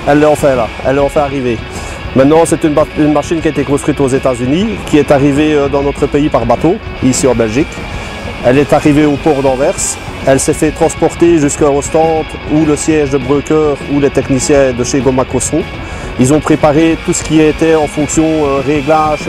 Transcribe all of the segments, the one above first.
Elle est enfin là, elle est enfin arrivée. Maintenant, c'est une machine qui a été construite aux États-Unis, qui est arrivée dans notre pays par bateau, ici en Belgique. Elle est arrivée au port d'Anvers. Elle s'est fait transporter jusqu'au stand où le siège de Breuker, où les techniciens de chez Gomaco sont. Ils ont préparé tout ce qui était en fonction réglage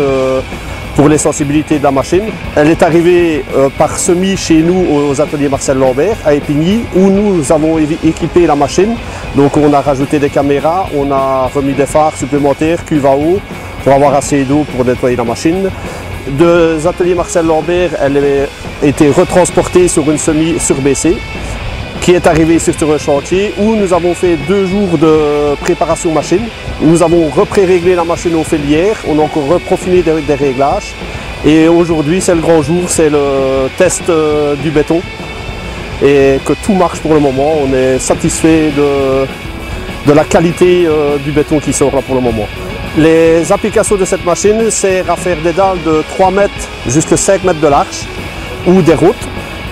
pour les sensibilités de la machine. Elle est arrivée par semis chez nous aux ateliers Marcel Lambert à Épigny, où nous avons équipé la machine. Donc on a rajouté des caméras, on a remis des phares supplémentaires, cuve à eau, pour avoir assez d'eau pour nettoyer la machine. Des ateliers Marcel Lambert, elle a été retransportée sur une semi sur BC, qui est arrivée sur un chantier où nous avons fait 2 jours de préparation machine. Nous avons repré-réglé la machine aux filières, on a encore reprofiné des réglages. Et aujourd'hui, c'est le grand jour, c'est le test du béton. Et que tout marche pour le moment, on est satisfait de la qualité du béton qui sort là pour le moment. Les applications de cette machine servent à faire des dalles de 3 mètres jusqu'à 5 mètres de large ou des routes.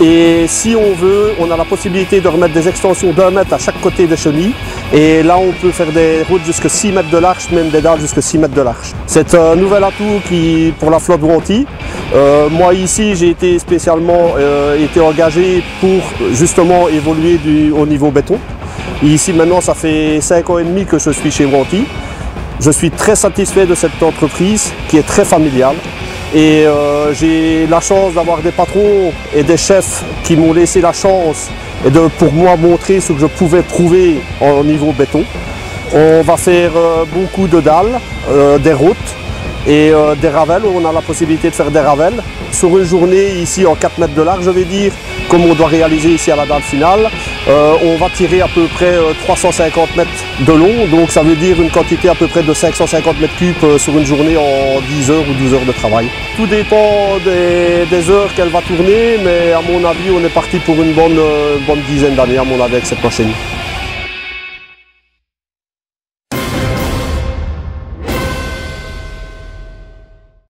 Et si on veut, on a la possibilité de remettre des extensions d'1 mètre à chaque côté des chenilles. Et là, on peut faire des routes jusqu'à 6 mètres de large, même des dalles jusqu'à 6 mètres de large. C'est un nouvel atout pour la flotte Wanty. Moi ici, j'ai été spécialement engagé pour justement évoluer au niveau béton. Et ici maintenant, ça fait 5 ans et demi que je suis chez Wanty. Je suis très satisfait de cette entreprise qui est très familiale. Et j'ai la chance d'avoir des patrons et des chefs qui m'ont laissé la chance et pour moi montrer ce que je pouvais prouver au niveau béton. On va faire beaucoup de dalles, des routes et des ravels. On a la possibilité de faire des ravels. Sur une journée ici en 4 mètres de large, je vais dire, comme on doit réaliser ici à la dalle finale, on va tirer à peu près 350 mètres de long, donc ça veut dire une quantité à peu près de 550 mètres cubes sur une journée en 10 heures ou 12 heures de travail. Tout dépend des heures qu'elle va tourner, mais à mon avis, on est parti pour une bonne dizaine d'années à mon avis avec cette machine.